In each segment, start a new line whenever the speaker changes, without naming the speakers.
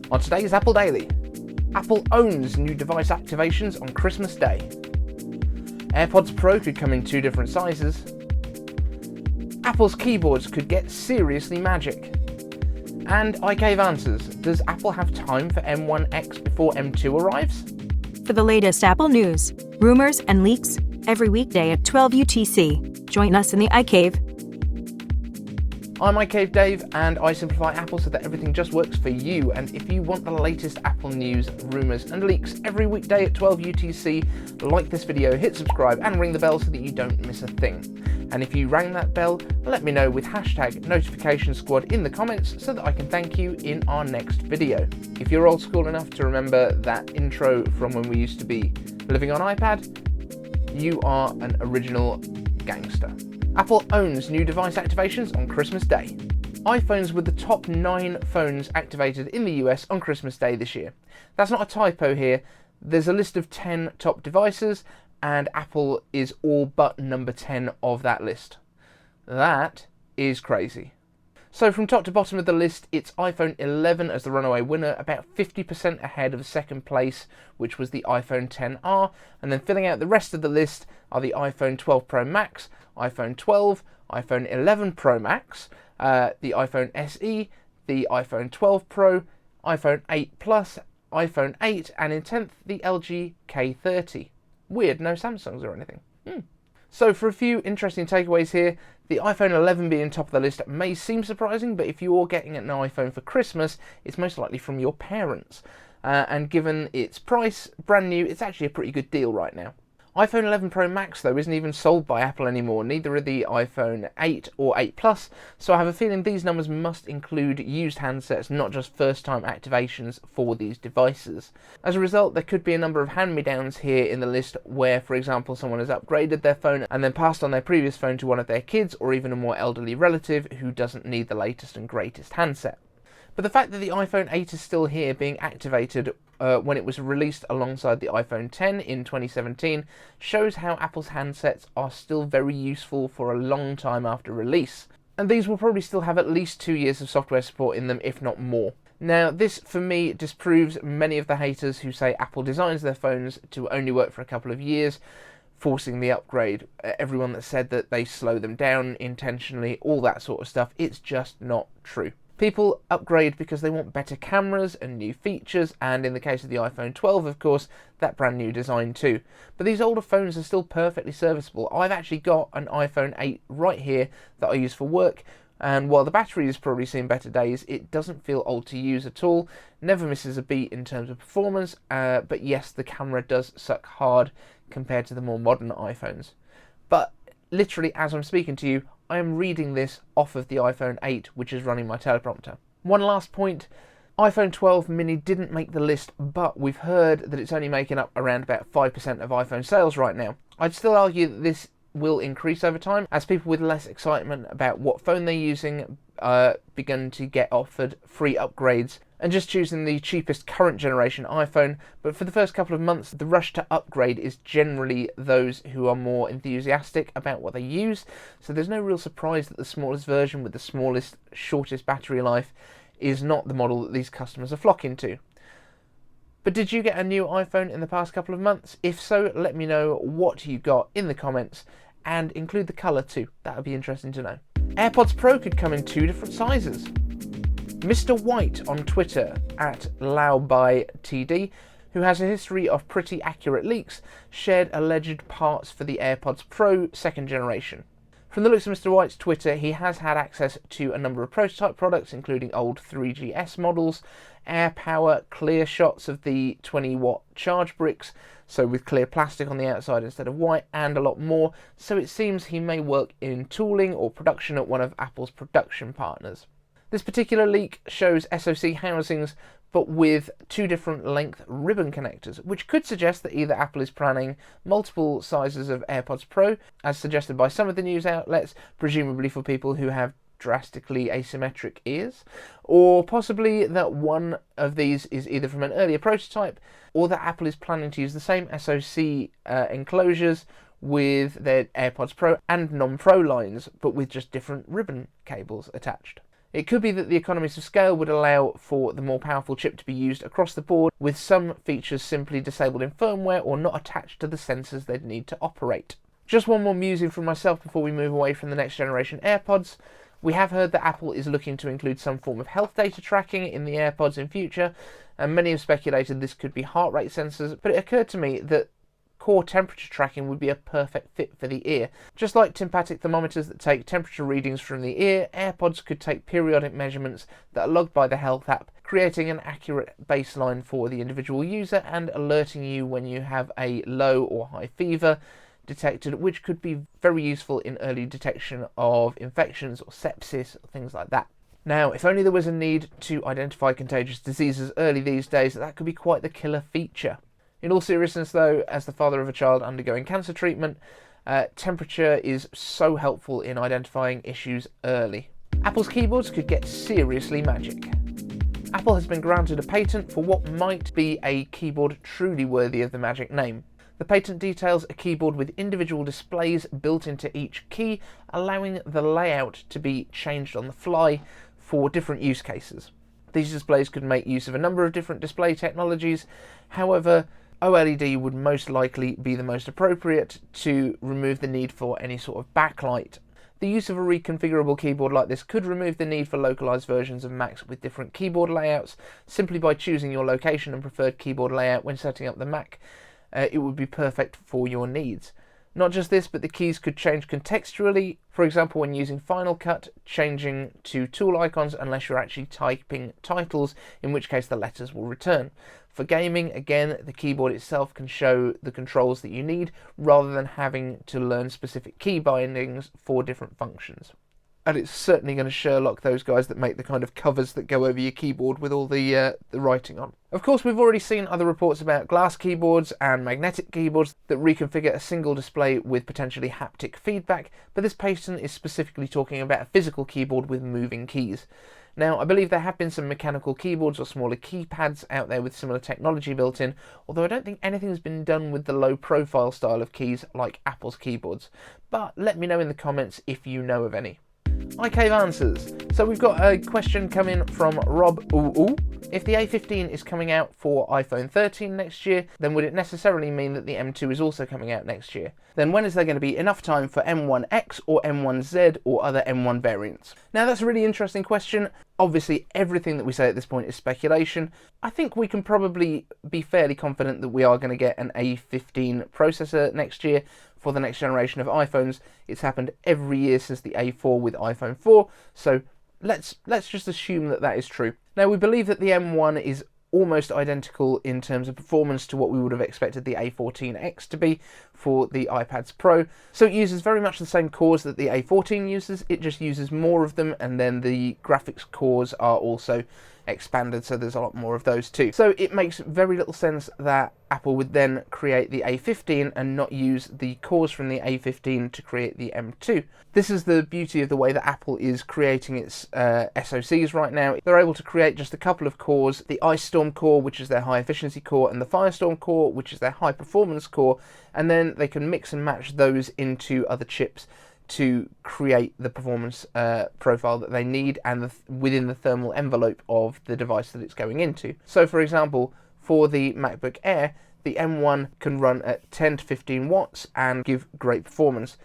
On today's Apple Daily, Apple owns new device activations on Christmas Day. AirPods Pro could come in 2 different sizes. Apple's keyboards could get seriously magic. And iCaveAnswers, does Apple have time for M1X before M2 arrives?
For the latest Apple news, rumors, and leaks, every weekday at 12 UTC. Join us in the iCave.
I'm iCave Dave, and I simplify Apple so that everything just works for you. And if you want the latest Apple news, rumours and leaks every weekday at 12 UTC, like this video, hit subscribe and ring the bell so that you don't miss a thing. And if you rang that bell, let me know with hashtag notification squad in the comments so that I can thank you in our next video. If you're old school enough to remember that intro from when we used to be living on iPad, you are an original gangster. Apple owns new device activations on Christmas Day. iPhones were the top 9 phones activated in the US on Christmas Day this year. That's not a typo here. There's a list of 10 top devices, and Apple is all but number 10 of that list. That is crazy. So from top to bottom of the list, it's iPhone 11 as the runaway winner, about 50% ahead of second place, which was the iPhone XR, and then filling out the rest of the list are the iPhone 12 Pro Max, iPhone 12, iPhone 11 Pro Max, the iPhone SE, the iPhone 12 Pro, iPhone 8 Plus, iPhone 8, and in 10th, the LG K30. Weird, no Samsungs or anything. So for a few interesting takeaways here, the iPhone 11 being top of the list may seem surprising, but if you're getting an iPhone for Christmas, it's most likely from your parents. And given its price, brand new, it's actually a pretty good deal right now. iPhone 11 Pro Max, though, isn't even sold by Apple anymore, neither are the iPhone 8 or 8 Plus, so I have a feeling these numbers must include used handsets, not just first-time activations for these devices. As a result, there could be a number of hand-me-downs here in the list where, for example, someone has upgraded their phone and then passed on their previous phone to one of their kids or even a more elderly relative who doesn't need the latest and greatest handset. But the fact that the iPhone 8 is still here being activated when it was released alongside the iPhone X in 2017 shows how Apple's handsets are still very useful for a long time after release. And these will probably still have at least 2 years of software support in them, if not more. Now, this for me disproves many of the haters who say Apple designs their phones to only work for a couple of years, forcing the upgrade. Everyone that said that they slow them down intentionally, all that sort of stuff, it's just not true. People upgrade because they want better cameras and new features, and in the case of the iPhone 12, of course, that brand new design too. But these older phones are still perfectly serviceable. I've actually got an iPhone 8 right here that I use for work, and while the battery has probably seen better days, it doesn't feel old to use at all, never misses a beat in terms of performance, but yes, the camera does suck hard compared to the more modern iPhones. But literally, as I'm speaking to you, I am reading this off of the iPhone 8, which is running my teleprompter. One last point, iPhone 12 mini didn't make the list, but we've heard that it's only making up around about 5% of iPhone sales right now. I'd still argue that this will increase over time as people with less excitement about what phone they're using begin to get offered free upgrades and just choosing the cheapest current generation iPhone. But for the first couple of months, the rush to upgrade is generally those who are more enthusiastic about what they use, so there's no real surprise that the smallest version with the smallest, shortest battery life is not the model that these customers are flocking to. But did you get a new iPhone in the past couple of months? If so, let me know what you got in the comments, and include the colour too. That would be interesting to know. AirPods Pro could come in 2 different sizes. Mr. White on Twitter, at LowByTD, who has a history of pretty accurate leaks, shared alleged parts for the AirPods Pro 2nd generation. From the looks of Mr. White's Twitter, he has had access to a number of prototype products, including old 3GS models, AirPower clear shots of the 20-watt charge bricks, so with clear plastic on the outside instead of white, and a lot more, so it seems he may work in tooling or production at one of Apple's production partners. This particular leak shows SoC housings, but with 2 different length ribbon connectors, which could suggest that either Apple is planning multiple sizes of AirPods Pro, as suggested by some of the news outlets, presumably for people who have drastically asymmetric ears, or possibly that one of these is either from an earlier prototype, or that Apple is planning to use the same SoC enclosures with their AirPods Pro and non-Pro lines, but with just different ribbon cables attached. It could be that the economies of scale would allow for the more powerful chip to be used across the board, with some features simply disabled in firmware or not attached to the sensors they'd need to operate. Just one more musing from myself before we move away from the next generation AirPods. We have heard that Apple is looking to include some form of health data tracking in the AirPods in future, and many have speculated this could be heart rate sensors, but it occurred to me that core temperature tracking would be a perfect fit for the ear. Just like tympanic thermometers that take temperature readings from the ear, AirPods could take periodic measurements that are logged by the health app, creating an accurate baseline for the individual user and alerting you when you have a low or high fever detected, which could be very useful in early detection of infections or sepsis or things like that. Now, if only there was a need to identify contagious diseases early these days, that could be quite the killer feature. In all seriousness though, as the father of a child undergoing cancer treatment, temperature is so helpful in identifying issues early. Apple's keyboards could get seriously magic. Apple has been granted a patent for what might be a keyboard truly worthy of the magic name. The patent details a keyboard with individual displays built into each key, allowing the layout to be changed on the fly for different use cases. These displays could make use of a number of different display technologies. However, OLED would most likely be the most appropriate to remove the need for any sort of backlight. The use of a reconfigurable keyboard like this could remove the need for localized versions of Macs with different keyboard layouts. Simply by choosing your location and preferred keyboard layout when setting up the Mac, it would be perfect for your needs. Not just this, but the keys could change contextually. For example, when using Final Cut, changing to tool icons unless you're actually typing titles, in which case the letters will return. For gaming, again, the keyboard itself can show the controls that you need, rather than having to learn specific key bindings for different functions. And it's certainly going to Sherlock those guys that make the kind of covers that go over your keyboard with all the writing on. Of course, we've already seen other reports about glass keyboards and magnetic keyboards that reconfigure a single display with potentially haptic feedback, but this patent is specifically talking about a physical keyboard with moving keys. Now, I believe there have been some mechanical keyboards or smaller keypads out there with similar technology built in, although I don't think anything's been done with the low-profile style of keys like Apple's keyboards. But let me know in the comments if you know of any. iCaveAnswers. So we've got a question coming from Rob Ooh. If the A15 is coming out for iPhone 13 next year, then would it necessarily mean that the M2 is also coming out next year? Then when is there going to be enough time for M1X or M1Z or other M1 variants? Now that's a really interesting question. Obviously everything that we say at this point is speculation. I think we can probably be fairly confident that we are going to get an A15 processor next year for the next generation of iPhones. It's happened every year since the A4 with iPhone 4, so let's just assume that that is true. Now we believe that the M1 is almost identical in terms of performance to what we would have expected the A14X to be for the iPads Pro. So it uses very much the same cores that the A14 uses, it just uses more of them, and then the graphics cores are also expanded, so there's a lot more of those too. So it makes very little sense that Apple would then create the A15 and not use the cores from the A15 to create the M2. This is the beauty of the way that Apple is creating its SoCs right now. They're able to create just a couple of cores, the Ice Storm core, which is their high efficiency core, and the Firestorm core, which is their high performance core, and then they can mix and match those into other chips to create the performance profile that they need and within the thermal envelope of the device that it's going into. So for example, for the MacBook Air, the M1 can run at 10 to 15 watts and give great performance.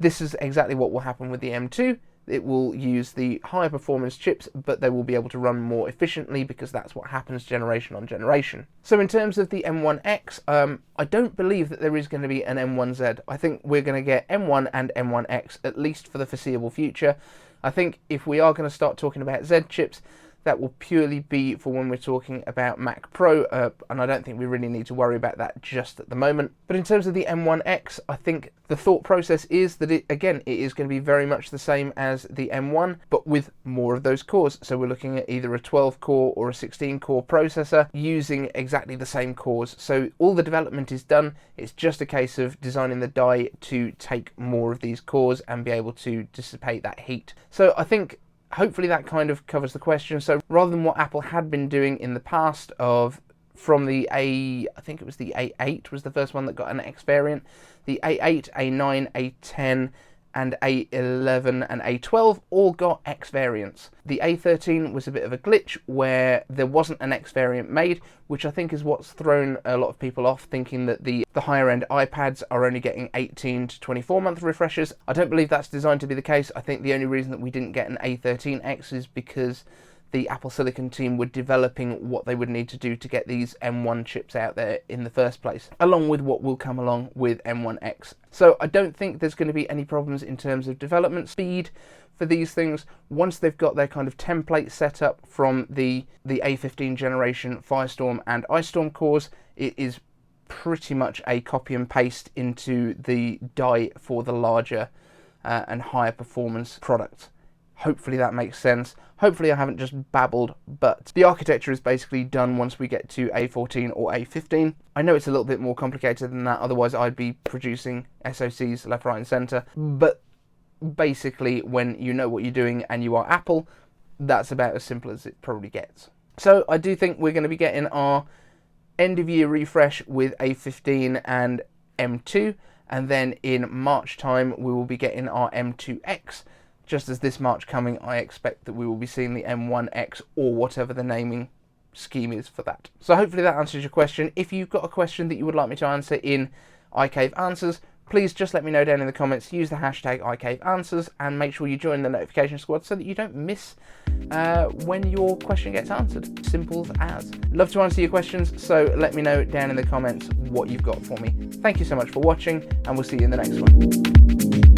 This is exactly what will happen with the M2. It will use the higher performance chips, but they will be able to run more efficiently because that's what happens generation on generation. So in terms of the M1X, I don't believe that there is going to be an M1Z. I think we're going to get M1 and M1X at least for the foreseeable future. I think if we are going to start talking about Z chips, that will purely be for when we're talking about Mac Pro, and I don't think we really need to worry about that just at the moment. But in terms of the M1X, I think the thought process is that it is going to be very much the same as the M1, but with more of those cores. So we're looking at either a 12-core or a 16-core processor using exactly the same cores. So all the development is done. It's just a case of designing the die to take more of these cores and be able to dissipate that heat. So I think hopefully that kind of covers the question. So rather than what Apple had been doing in the past from the I think it was the A8 was the first one that got an X variant, the A8, A9, A10 and A11 and A12 all got X variants. The A13 was a bit of a glitch where there wasn't an X variant made, which I think is what's thrown a lot of people off, thinking that the higher end iPads are only getting 18 to 24 month refreshes. I don't believe that's designed to be the case. I think the only reason that we didn't get an A13X is because the Apple Silicon team were developing what they would need to do to get these M1 chips out there in the first place, along with what will come along with M1X. So I don't think there's going to be any problems in terms of development speed for these things once they've got their kind of template set up from the A15 generation Firestorm and Ice Storm cores. It is pretty much a copy and paste into the die for the larger and higher performance product. Hopefully that makes sense. Hopefully I haven't just babbled, but the architecture is basically done once we get to A14 or A15. I know it's a little bit more complicated than that, otherwise I'd be producing SoCs left, right and centre, but basically when you know what you're doing and you are Apple, that's about as simple as it probably gets. So I do think we're going to be getting our end of year refresh with A15 and M2, and then in March time we will be getting our M2X. Just as this March coming, I expect that we will be seeing the M1X or whatever the naming scheme is for that. So hopefully that answers your question. If you've got a question that you would like me to answer in iCaveAnswers, please just let me know down in the comments. Use the hashtag iCaveAnswers and make sure you join the notification squad so that you don't miss when your question gets answered. Simple as. Love to answer your questions, so let me know down in the comments what you've got for me. Thank you so much for watching, and we'll see you in the next one.